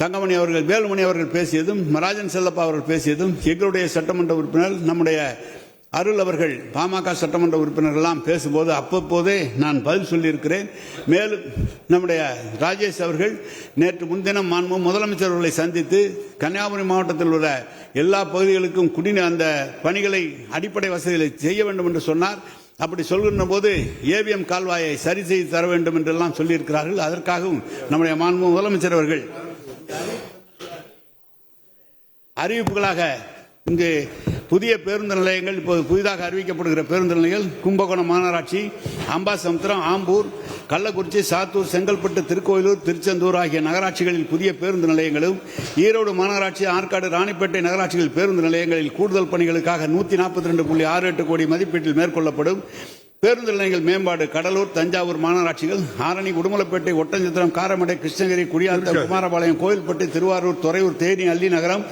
தங்கமணி அவர்கள் வேலுமணி அவர்கள் பேசியதும் ராஜன் செல்லப்பா அவர்கள் பேசியதும் எங்களுடைய சட்டமன்ற உறுப்பினர் நம்முடைய அருள் அவர்கள் பாமக சட்டமன்ற உறுப்பினர்கள் எல்லாம் பேசும்போது அப்பப்போதே நான் பதில் சொல்லியிருக்கிறேன். மேலும் நம்முடைய ராஜேஷ் அவர்கள் நேற்று முன்தினம் மாண்பு முதலமைச்சர் அவர்களை சந்தித்து கன்னியாகுமரி மாவட்டத்தில் உள்ள எல்லா பகுதிகளுக்கும் குடிநீர் அந்த பணிகளை அடிப்படை வசதிகளை செய்ய வேண்டும் என்று சொன்னார். அப்படி சொல்கின்ற போது ஏவிஎம் கால்வாயை சரி செய்து தர வேண்டும் என்றெல்லாம் சொல்லியிருக்கிறார்கள். அதற்காகவும் நம்முடைய மாண்பு முதலமைச்சர் அவர்கள் அறிவிப்புகளாக இங்கு புதிய பேருந்து நிலையங்கள் இப்போது புதிதாக அறிவிக்கப்படுகிற பேருந்து நிலையங்கள் கும்பகோணம் மாநகராட்சி, அம்பாசமுத்திரம், ஆம்பூர், கள்ளக்குறிச்சி, சாத்தூர், செங்கல்பட்டு, திருக்கோயிலூர், திருச்செந்தூர் ஆகிய நகராட்சிகளில் புதிய பேருந்து நிலையங்களும், ஈரோடு மாநகராட்சி, ஆற்காடு, ராணிப்பேட்டை நகராட்சிகளில் பேருந்து நிலையங்களில் கூடுதல் பணிகளுக்காக 142.68 கோடி மதிப்பீட்டில் மேற்கொள்ளப்படும். பேருந்து நிலையங்கள் மேம்பாடு கடலூர், தஞ்சாவூர் மாநகராட்சிகள், ஆரணி, உடுமலைப்பேட்டை, ஒட்டஞ்சத்திரம், காரமடை, கிருஷ்ணகிரி, குடியாத்தம், குமாரபாளையம், கோயில்பட்டி, திருவாரூர், துறையூர், தேனி, அல்லி நகரம்,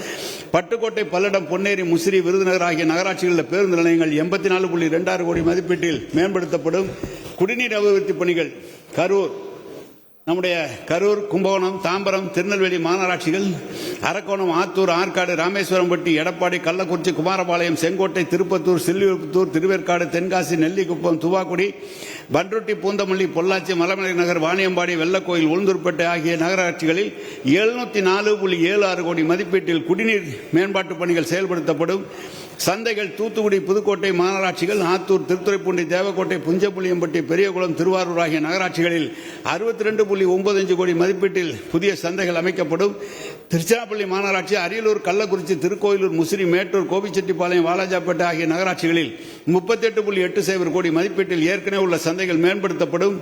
பட்டுக்கோட்டை, பல்லடம், பொன்னேரி, முசிறி, விருதுநகர் ஆகிய நகராட்சிகளில் பேருந்து நிலையங்கள் 84.26 கோடி மதிப்பீட்டில் மேம்படுத்தப்படும். குடிநீர் அபிவிருத்தி பணிகள் நம்முடைய கரூர், கும்பகோணம், தாம்பரம், திருநெல்வேலி மாநகராட்சிகள், அரக்கோணம், ஆத்தூர், ஆற்காடு, ராமேஸ்வரம்பட்டி, எடப்பாடி, கள்ளக்குறிச்சி, குமாரபாளையம், செங்கோட்டை, திருப்பத்தூர், சில்லிபுத்தூர், திருவேற்காடு, தென்காசி, நெல்லிக்குப்பம், துவாக்குடி, பன்ருட்டி, பூந்தமல்லி, பொள்ளாச்சி, மலமலை நகர், வாணியம்பாடி, வெள்ளக்கோயில், உளுந்தூர்பேட்டை ஆகிய நகராட்சிகளில் 704.76 கோடி மதிப்பீட்டில் குடிநீர் மேம்பாட்டு பணிகள் செயல்படுத்தப்படும். சந்தைகள் தூத்துக்குடி, புதுக்கோட்டை மாநகராட்சிகள், ஆத்தூர், திருத்துறைப்பூண்டி, தேவக்கோட்டை, புஞ்சப்புளியம்பட்டி, பெரியகுளம், திருவாரூர் ஆகிய நகராட்சிகளில் 62.95 கோடி மதிப்பீட்டில் புதிய சந்தைகள் அமைக்கப்படும். திருச்சிராப்பள்ளி மாநகராட்சி, அரியலூர், கள்ளக்குறிச்சி, திருக்கோயிலூர், முசிறி, மேட்டூர், கோபிச்செட்டிப்பாளையம், வாலாஜாப்பேட்டை ஆகிய நகராட்சிகளில் 38.80 கோடி மதிப்பீட்டில் ஏற்கனவே உள்ள சந்தைகள் மேம்படுத்தப்படும்.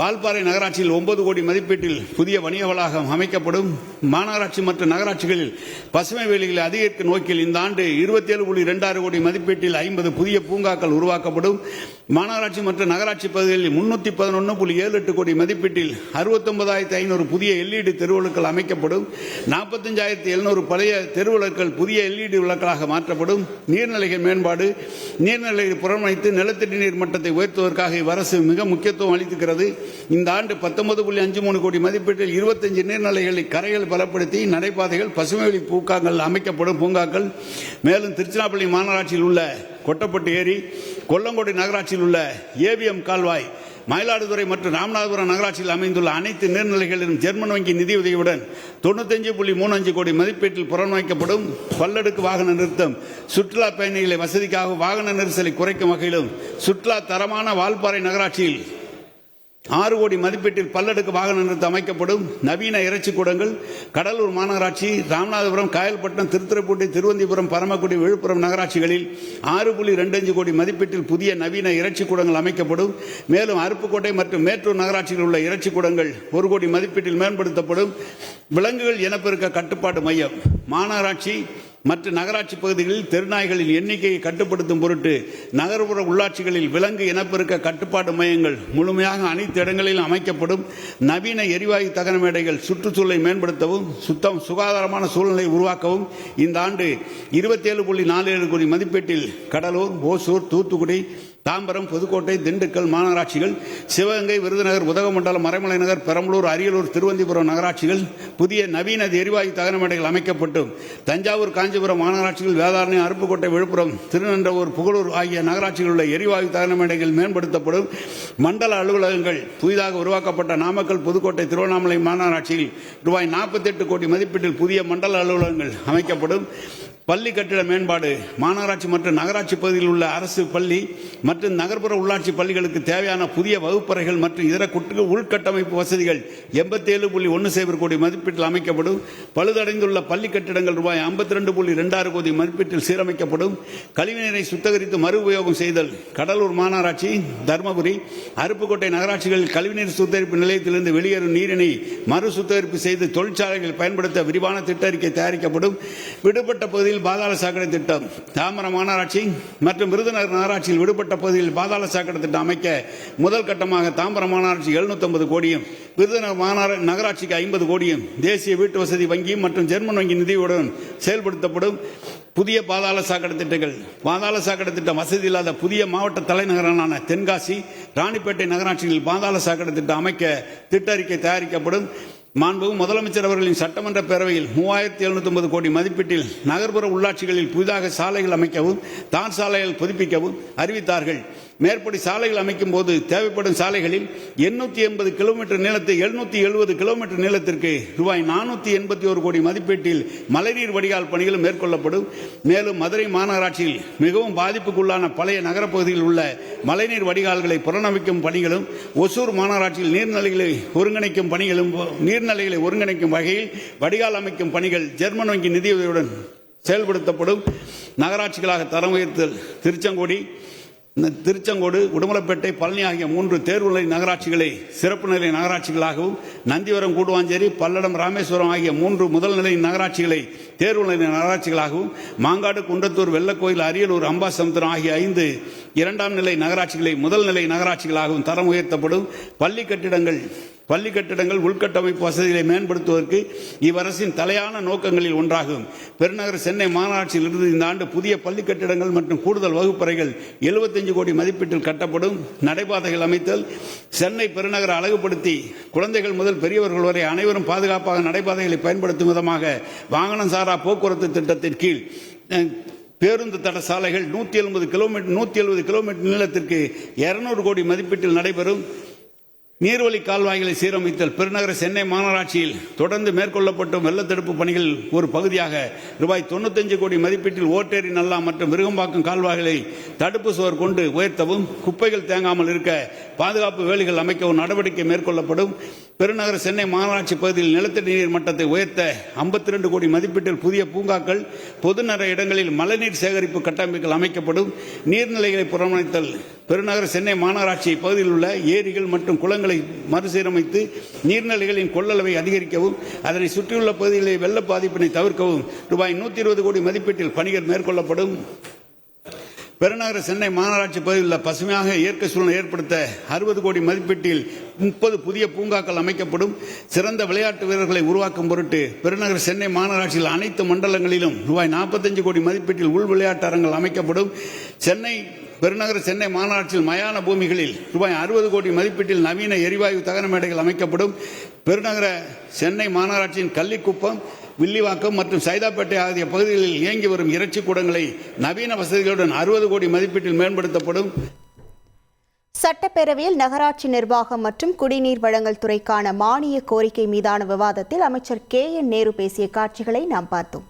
வால்பாறை நகராட்சியில் 9 கோடி மதிப்பீட்டில் புதிய வணிக வளாகம் அமைக்கப்படும். மாநகராட்சி மற்றும் நகராட்சிகளில் பசுமை வேலிகளை அதிகரிக்கும் நோக்கில் இந்த ஆண்டு 27.26 கோடி மதிப்பீட்டில் 50 புதிய பூங்காக்கள் உருவாக்கப்படும். மாநகராட்சி மற்றும் நகராட்சி பகுதிகளில் 311.78 கோடி மதிப்பீட்டில் 69,500 புதிய LED தெருவிளக்குகள் அமைக்கப்படும். 45,700 பழைய தெருவிளக்குகள் புதிய LED விளக்குகளாக மாற்றப்படும். நீர்நிலைகள் மேம்பாடு, நீர்நிலைகளை புறமணித்து நிலத்தடி நீர் மட்டத்தை உயர்த்துவதற்காக இவ்வரசு மிக முக்கியத்துவம் அளித்திருக்கிறது. இந்த ஆண்டு 19.53 கோடி மதிப்பீட்டில் 25 நீர்நிலைகளில் கரைகள் பலப்படுத்தி நடைபாதைகள், பசுமைவெளி பூங்காக்கள் அமைக்கப்படும். பூங்காக்கள் மேலும் திருச்சிராப்பள்ளி மாநகராட்சியில் உள்ள கொட்டப்பட்டு ஏரி, கொல்லங்கோடு நகராட்சியில் உள்ள AVM கால்வாய், மயிலாடுதுறை மற்றும் ராமநாதபுரம் நகராட்சியில் அமைந்துள்ள அனைத்து நீர்நிலைகளிலும் ஜெர்மன் வங்கி நிதியுதவியுடன் 95.35 கோடி மதிப்பீட்டில் புறநமைக்கப்படும். பல்லடுக்கு வாகன நிறுத்தம், சுற்றுலா பயணிகளை வசதிக்காக வாகன நெரிசலை குறைக்கும் வகையிலும் சுற்றுலா தரமான வால்பாறை நகராட்சியில் 6 கோடி மதிப்பீட்டில் பல்லடுக்கு வாகன நிறுத்தம் அமைக்கப்படும். நவீன இறைச்சி கூடங்கள் கடலூர் மாநகராட்சி, ராமநாதபுரம், காயல்பட்டினம், திருத்துறைப்பூண்டி, திருவந்திபுரம், பரமக்குடி, விழுப்புரம் நகராட்சிகளில் 6.25 கோடி மதிப்பீட்டில் புதிய நவீன இறைச்சி கூடங்கள் அமைக்கப்படும். மேலும் அருப்புக்கோட்டை மற்றும் மேட்டூர் நகராட்சியில் உள்ள இறைச்சி கூடங்கள் 1 கோடி மதிப்பீட்டில் மேம்படுத்தப்படும். விலங்குகள் இனப்பெருக்க கட்டுப்பாட்டு மையம் மாநகராட்சி மற்ற நகராட்சி பகுதிகளில் தெருநாய்களின் எண்ணிக்கையை கட்டுப்படுத்தும் பொருட்டு நகர்ப்புற உள்ளாட்சிகளில் விலங்கு இனப்பெருக்க கட்டுப்பாட்டு மையங்கள் முழுமையாக அனைத்து இடங்களிலும் அமைக்கப்படும். நவீன எரிவாயு தகன மேடைகள் சுற்றுச்சூழலை மேம்படுத்தவும் சுகாதாரமான சூழ்நிலை உருவாக்கவும் இந்த ஆண்டு 27.47 கோடி மதிப்பீட்டில் கடலூர், ஓசூர், தூத்துக்குடி, தாம்பரம், புதுக்கோட்டை, திண்டுக்கல் மாநகராட்சிகள், சிவகங்கை, விருதுநகர், உதகமண்டலம், மறைமலை நகர், பெரம்பலூர், அரியலூர், திருவந்திபுரம் நகராட்சிகள் புதிய நவீன எரிவாயு தகன மேடைகள் அமைக்கப்பட்டும். தஞ்சாவூர், காஞ்சிபுரம் மாநகராட்சிகள், வேதாரண்யம், அருப்புக்கோட்டை, விழுப்புரம், திருநன்றவூர், புகழூர் ஆகிய நகராட்சிகளில் உள்ள எரிவாயு தகன மேடைகள் மேம்படுத்தப்படும். மண்டல அலுவலகங்கள் புதிதாக உருவாக்கப்பட்ட நாமக்கல், புதுக்கோட்டை, திருவண்ணாமலை மாநகராட்சியில் ரூபாய் 48 கோடி மதிப்பீட்டில் புதிய மண்டல அலுவலகங்கள் அமைக்கப்படும். பள்ளி கட்டிட மேம்பாடு மாநகராட்சி மற்றும் நகராட்சி பகுதியில் உள்ள அரசு பள்ளி மற்றும் நகர்ப்புற உள்ளாட்சி பள்ளிகளுக்கு தேவையான புதிய வகுப்பறைகள் மற்றும் இதர உள்கட்டமைப்பு வசதிகள் 87.10 கோடி மதிப்பீட்டில் அமைக்கப்படும். பழுதடைந்துள்ள பள்ளி கட்டிடங்கள் ரூபாய் 52.26 கோடி மதிப்பீட்டில் சீரமைக்கப்படும். கழிவுநீரை சுத்திகரித்து மறு உபயோகம் செய்தல் கடலூர் மாநகராட்சி, தருமபுரி, அருப்புக்கோட்டை நகராட்சிகளில் கழிவுநீர் சுத்திகரிப்பு நிலையத்திலிருந்து வெளியேறும் நீரினை மறு சுத்திகரிப்பு செய்து தொழிற்சாலைகள் பயன்படுத்த விரிவான திட்ட அறிக்கை தயாரிக்கப்படும். விடுபட்ட பகுதியில் பாதாள சாக்கடை திட்டம் தாம்பரம் மாநகராட்சி மற்றும் விருதுநகர் நகராட்சியில் விடுபட்ட பகுதியில் பாதாள சாக்கடை திட்டம் அமைக்க முதல் கட்டமாக தாம்பரம் மாநகராட்சி 750 கோடியும், விருதுநகர் நகராட்சிக்கு 50 கோடியும் தேசிய வீட்டு வசதி வங்கி மற்றும் ஜெர்மன் வங்கி நிதியுடன் செயல்படுத்தப்படும். புதிய பாதாள சாக்கடை திட்டங்கள் பாதாள சாக்கடை திட்டம் வசதி இல்லாத புதிய மாவட்ட தலைநகரான தென்காசி, ராணிப்பேட்டை நகராட்சியில் பாதாள சாக்கடை திட்டம் அமைக்க திட்ட அறிக்கை தயாரிக்கப்படும். மாண்புமிகு முதலமைச்சர் அவர்களின் சட்டமன்ற பேரவையில் 3750 கோடி மதிப்பீட்டில் நகர்ப்புற உள்ளாட்சிகளில் புதிதாக சாலைகள் அமைக்கவும் தார் சாலைகள் புதுப்பிக்கவும் அறிவித்தார்கள். மேற்படி சாலைகள் அமைக்கும் போது தேவைப்படும் சாலைகளில் 880 கிலோமீட்டர் நீளத்தை 770 கிலோமீட்டர் நீளத்திற்கு ரூபாய் 481 கோடி மதிப்பீட்டில் மழைநீர் வடிகால் பணிகளும் மேற்கொள்ளப்படும். மேலும் மதுரை மாநகராட்சியில் மிகவும் பாதிப்புக்குள்ளான பழைய நகரப்பகுதியில் உள்ள மழைநீர் வடிகால்களை புனரமைக்கும் பணிகளும், ஒசூர் மாநகராட்சியில் நீர்நிலைகளை ஒருங்கிணைக்கும் வகையில் வடிகால் அமைக்கும் பணிகள் ஜெர்மன் வங்கி நிதியுதவியுடன் செயல்படுத்தப்படும். நகராட்சிகளாக தரம் உயர்த்தல் திருச்செங்கோடு, உடுமலைப்பேட்டை, பழனி ஆகிய 3 தேர்வுநிலை நகராட்சிகளை சிறப்பு நிலை நகராட்சிகளாகவும், நந்திவரம், கூடுவாஞ்சேரி, பல்லடம், ராமேஸ்வரம் ஆகிய 3 முதல் நிலை நகராட்சிகளை தேர்வுநிலை நகராட்சிகளாகவும், மாங்காடு, குன்றத்தூர், வெள்ளக்கோயில், அரியலூர், அம்பாசமுத்திரம் ஆகிய 5 இரண்டாம் நிலை நகராட்சிகளை முதல் நிலை நகராட்சிகளாகவும் தரம் உயர்த்தப்படும். பள்ளி கட்டிடங்கள் உள்கட்டமைப்பு வசதிகளை மேம்படுத்துவதற்கு இவ்வரசின் தலையான நோக்கங்களில் ஒன்றாகும். பெருநகர சென்னை மாநகராட்சியில் இருந்து இந்த ஆண்டு புதிய பள்ளி கட்டிடங்கள் மற்றும் கூடுதல் வகுப்பறைகள் 75 கோடி மதிப்பீட்டில் கட்டப்படும். நடைபாதைகள் அமைத்தல் சென்னை பெருநகர அழகுபடுத்தி குழந்தைகள் முதல் பெரியவர்கள் வரை அனைவரும் பாதுகாப்பாக நடைபாதைகளை பயன்படுத்தும் விதமாக வாகனம் சாரா போக்குவரத்து திட்டத்தின் கீழ் பேருந்து தட சாலைகள் 170 கிலோமீட்டர் நீளத்திற்கு 200 கோடி மதிப்பீட்டில் நடைபெறும். நீர்வழி கால்வாய்களை சீரமைத்தல். பெருநகர சென்னை மாநகராட்சியில் தொடர்ந்து மேற்கொள்ளப்பட்ட வெள்ள தடுப்பு பணிகள் ஒரு பகுதியாக ரூபாய் 95 கோடி மதிப்பீட்டில் ஓட்டேரி நல்லா மற்றும் விருகம்பாக்கம் கால்வாய்களை தடுப்பு சுவர் கொண்டு உயர்த்தவும், குப்பைகள் தேங்காமல் இருக்க பாதுகாப்பு வேலிகள் அமைக்கவும் நடவடிக்கை மேற்கொள்ளப்படும். பெருநகர சென்னை மாநகராட்சி பகுதியில் நிலத்தடி நீர் மட்டத்தை உயர்த்த 52 கோடி மதிப்பீட்டில் புதிய பூங்காக்கள், பொதுநர இடங்களில் மழைநீர் சேகரிப்பு கட்டமைப்புகள் அமைக்கப்படும். நீர்நிலைகளை புறமணித்தல். பெருநகர சென்னை மாநகராட்சி பகுதியில் உள்ள ஏரிகள் மற்றும் குளங்களை மறுசீரமைத்து நீர்நிலைகளின் கொள்ளளவை அதிகரிக்கவும், அதனை சுற்றியுள்ள பகுதிகளில் வெள்ள பாதிப்பினை தவிர்க்கவும் ரூபாய் 120 கோடி மதிப்பீட்டில் பணிகள் மேற்கொள்ளப்படும். பெருநகர சென்னை மாநகராட்சி பகுதியில் உள்ள பசுமையாக இயற்கை சூழலை ஏற்படுத்த 60 கோடி மதிப்பீட்டில் 30 புதிய பூங்காக்கள் அமைக்கப்படும். சிறந்த விளையாட்டு வீரர்களை உருவாக்கும் பொருட்டு பெருநகர சென்னை மாநகராட்சியில் அனைத்து மண்டலங்களிலும் ரூபாய் 45 கோடி மதிப்பீட்டில் உள் விளையாட்டு அரங்குகள் அமைக்கப்படும். பெருநகர சென்னை மாநகராட்சியில் மயான பூமிகளில் ரூபாய் 60 கோடி மதிப்பீட்டில் நவீன எரிவாயு தகன மேடைகள் அமைக்கப்படும். பெருநகர சென்னை மாநகராட்சியின் கள்ளிக்குப்பம், வில்லிவாக்கம் மற்றும் சைதாப்பேட்டை ஆகிய பகுதிகளில் இயங்கி வரும் இறைச்சி கூடங்களை நவீன வசதிகளுடன் 60 கோடி மதிப்பீட்டில் மேம்படுத்தப்படும். சட்டப்பேரவையில் நகராட்சி நிர்வாகம் மற்றும் குடிநீர் வழங்கல் துறைக்கான மானிய கோரிக்கை மீதான விவாதத்தில் அமைச்சர் KN நேரு பேசிய காட்சிகளை நாம் பார்த்தோம்.